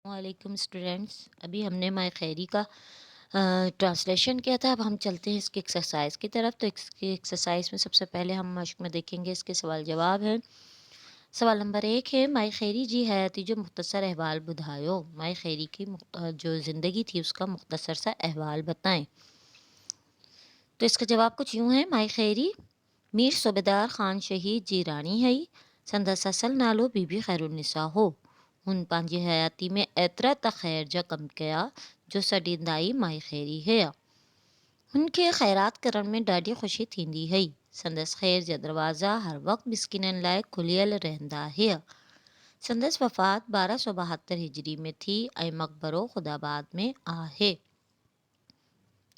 वालेकुम स्टूडेंट्स। अभी हमने माय खैरी का ट्रांसलेशन किया था। अब हम चलते हैं इसकी एक्सरसाइज की तरफ। तो इसकी एक्सरसाइज में सबसे पहले हम मश्क में देखेंगे इसके सवाल जवाब है। सवाल नंबर 1 है, माय खैरी जी हयाती जो मुख्तसर अहवाल बुधायो। माय खैरी की जो ज़िंदगी थी उसका मुख्तसर सा अहवाल बताएं। तो इसका जवाब कुछ यूँ है, माय खैरी मीर सूबेदार खान शहीद जी रानी है। संदस असल नालो बीबी खैरुन्निसा हो। हुन पंहिंजी हयाती में एतिरा त ख़ैर जा कम कया जो सॾींदाई माई खैरी हुआ। हुनखे ख़ैरात करण में ॾाढी ख़ुशी थींदी हुई। संदसि ख़ैर जा दरवाज़ा हर वक़्तु मिस्किननि लाइ खुलियल रहंदा हुआ। संदसि वफ़ात 1272 हिजरी में थी ऐं मक़बरो ख़ुदाबाद में आहे।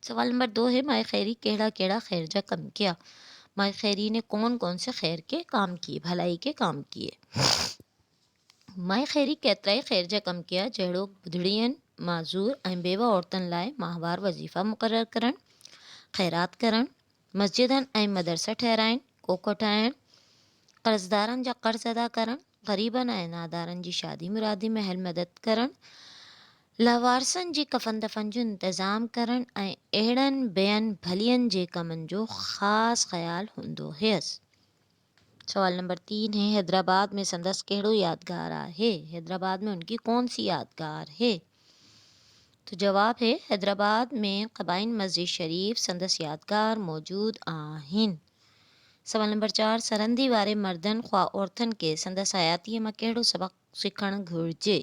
सवाल नंबर 2 है, माई खैरी कहिड़ा कहिड़ा ख़ैर जा कम किया। माई खैरी ने कौन कौन से खैर के काम किए, भलाई के काम किए। माई खैरी केतिरा ई ख़ैर जा कम कया, जहिड़ो ॿुधड़ियनि, माज़ूर ऐं बेवा औरतुनि लाइ माहवार वज़ीफ़ा मुक़ररु करणु, ख़ैरात करणु, मस्जिदनि ऐं मदरसा ठहिराइणु, कोख ठाहिणु, कर्ज़दारनि जा कर्ज़ अदा करणु, ग़रीबनि ऐं नादारनि जी शादी मुरादी में अहल मदद करणु, लवारसनि जी कफ़न दफ़न जो इंतज़ाम करणु ऐं अहिड़नि ॿियनि भलियनि जे कमनि जो ख़ासि ख़्यालु हूंदो हुयसि। सवाल नंबर 3 है, हैदराबाद में संदस कहिड़ो यादगार आहे। हैदराबाद में उनकी कौन सी यादगार है। तो जवाब है, हैदराबाद में क़बाइन मस्जिद शरीफ संदस यादगार मौजूद आहिनि। सवाल नंबर 4, सरहदी वारे मर्दनि ख्वा औरतुनि खे संदस हयातीअ मां कहिड़ो सबक़ सिखणु घुरिजे।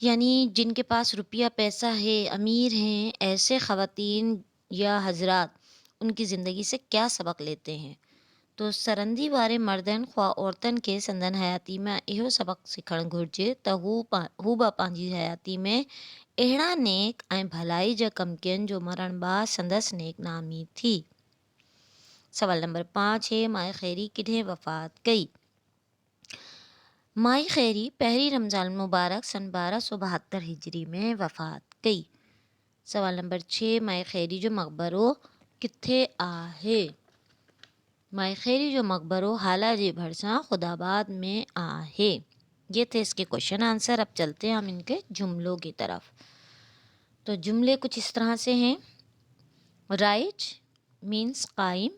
यानी जिनके पास रुपया पैसा है, अमीर हैं, ऐसे ख़वातीन या हजरात उनकी ज़िंदगी से क्या सबक लेते हैं। तो सरहदी वारे मर्दनि ख्वा औरतुनि खे संदन हयाती में इहो सबक़ सिखणु घुरिजे त हू बि पंहिंजी हयाती में अहिड़ा नेक ऐं भलाई जा कम कयनि जो मरण बाद संदसि नेक नामी थी। सवाल नंबर 5 है, माई खैरी किॾे वफ़ात कई। माई खैरी पहिरीं रमज़ान मुबारक सन 1272 हिजरी में वफ़ात कई। सवाल नंबर 6, माई खैरी जो मक़बरो किथे आहे। माई खैरी जो मक़बरो हाला जे भरिसां ख़ुदाबाद में आहे। ये थे इसके क्वेश्चन आंसर। अब चलते हैं हम इनके जुमलों की तरफ। तो जुमले कुछ इस तरह से हैं। राइज मीन्स कायम।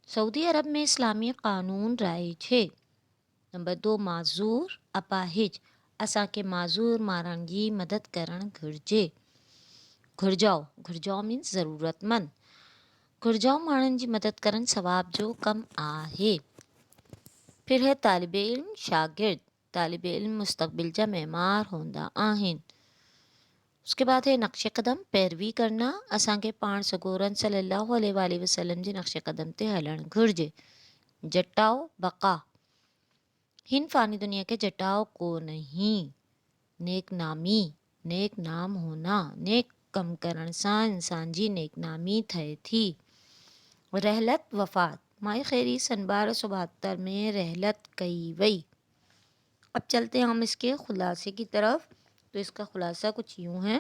सऊदी अरब में इस्लामी क़ानून राइज है। नंबर 2, माज़ूर अपाहिज, असांखे माज़ूर मारनि जी मदद करणु घुरिजे। घुरिजाओ मीन्स ज़रूरतमंद। घुरिजाऊ माण्हुनि जी मदद करणु सवाब जो कमु आहे। फिर है तालिब इल्म शागिर्द, तालिब इल्म मुस्तक़बिल जा मेमार हूंदा आहिनि। उसके बाद है नक्श कदम पैरवी करना, असांखे पाण सगोरन सल्लल्लाहु अलैहि वसल्लम जे नक्श कदम ते हलणु घुरिजे। जटाओ बका, हिन फ़ानी दुनिया के जटाओ को नहीं। नेक नामी, नेक नाम होना, नेक कम करण सां इंसान जी नेक नामी थिए थी। रहलत वफ़ात, माई खैरी सन 1272 में रहलत कई वई। अब चलते हैं हम इसके खुलासे की तरफ। तो इसका खुलासा कुछ यूँ है।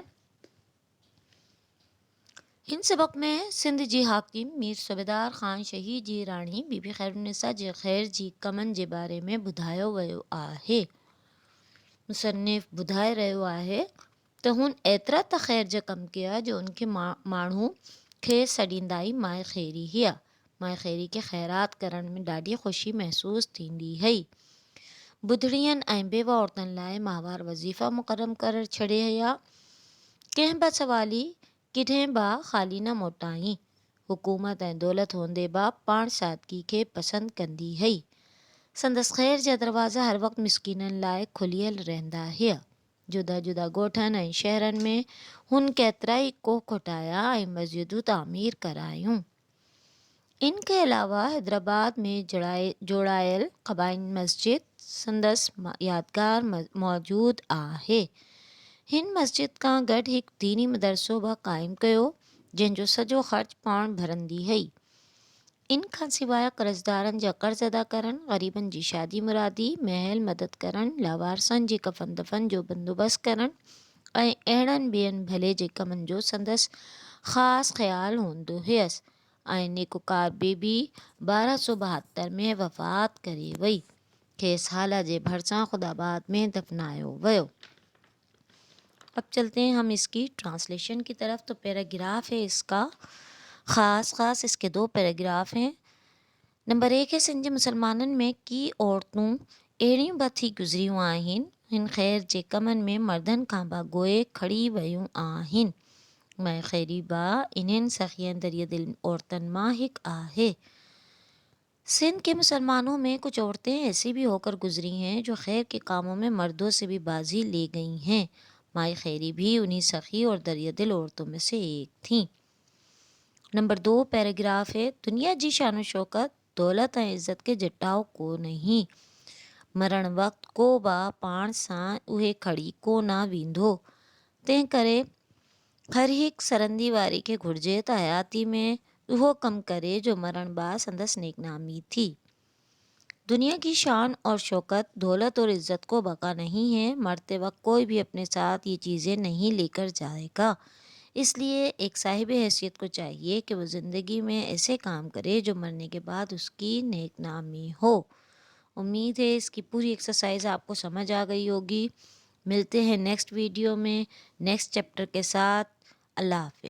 हिन सबक़ में सिंध जी हाकिम मीर सूबेदार ख़ान शहीद जी राणी बीबी खैरुन्निसा जे ख़ैर जी कमनि जे बारे में ॿुधायो वियो आहे। मुसन्निफ़ ॿुधाए रहियो आहे त हुन एतिरा त ख़ैर जा कम कया जो उनखे माण्हू खे सॾींदाई माए खैरी हुआ। माए खैरी खे ख़ैरात करण में ॾाढी ख़ुशी महसूस थींदी हुई। ॿुधड़ियनि ऐं बेवा औरतुनि लाइ माहवार वज़ीफ़ा मुक़ररु करे छॾे हुआ। कंहिं बि सवाली किॾें बि ख़ाली न मोटाई। हुकूमत ऐं दौलत हूंदे बि पाण सादगी खे पसंदि कंदी हुई। संदसि ख़ैर जा दरवाज़ा हर वक़्तु मिस्किननि लाइ खुलियल रहंदा हुआ। जुदा जुदा ॻोठनि ऐं शहरनि में हुन केतिरा ई कोख ठाहिया ऐं मस्जिदूं तामीर करायूं। इन के अलावा हैदराबाद में जोड़ायल क़बाइन मस्जिद संदसि यादगार मौजूद आहे। हिन मस्जिद खां गॾु हिकु दीनी मदरसो बि क़ाइमु कयो, जंहिंजो सॼो ख़र्च पाण भरंदी हुई। इन खां सवाइ कर्ज़दारनि जा कर्ज़ अदा करणु, ग़रीबनि जी शादी मुरादी में अहल मदद करणु, लावारसनि जी कफ़न दफ़न जो बंदोबस्तु करणु ऐं अहिड़नि ॿियनि भले जे कमनि जो संदसि ख़ासि ख़्यालु हूंदो हुयसि। ऐं नेकोकार बेबी 1272 में वफ़ात करे वई। खेसि हाला जे भरिसां ख़ुदाबाद में दफ़नायो वियो। اب چلتے ہیں ہم اس کی ٹرانسلیشن کی طرف. تو پیراگراف ہے اس کا خاص اس کے 2 پیراگراف ہیں. نمبر 1 ہے سنجھ مسلمانن میں کی عورتوں اہڑیوں بہ تھی گزریوں آہن ہن خیر جے کمن میں مردن کھان با گوئے کھڑی ویوں آہن. میں خیری با انہن سخین دریا دل عورتن ماں ہک آہے. سندھ کے مسلمانوں میں کچھ عورتیں ایسی بھی ہو کر گزری ہیں جو خیر کے کاموں میں مردوں سے بھی بازی لے گئی ہیں. مائی خیری بھی انہی سخی اور دریا دل عورتوں میں سے ایک تھیں. نمبر 2 پیراگراف ہے دنیا جی شان و شوکت دولت ऐं عزت کے जटाओ को नहीं. मरण वक़्त को बा पाण सां उहे खड़ी को न वेंदो. तंहिं करे हर हिकु सरंदी वारी खे घुरिजे त हयाती में उहो कमु करे जो मरण बाद संदसि नेकनामी थी. दुनिया की शान और शौकत दौलत और इज़्ज़त को बका नहीं है. मरते वक्त कोई भी अपने साथ ये चीज़ें नहीं लेकर जाएगा. इसलिए एक साहिब हैसियत को चाहिए कि वो ज़िंदगी में ऐसे काम करे जो मरने के बाद उसकी नेकनामी हो. उम्मीद है इसकी पूरी एक्सरसाइज आपको समझ आ गई होगी. मिलते हैं नेक्स्ट वीडियो में नेक्स्ट चैप्टर के साथ. अल्लाह हाफ़िज़.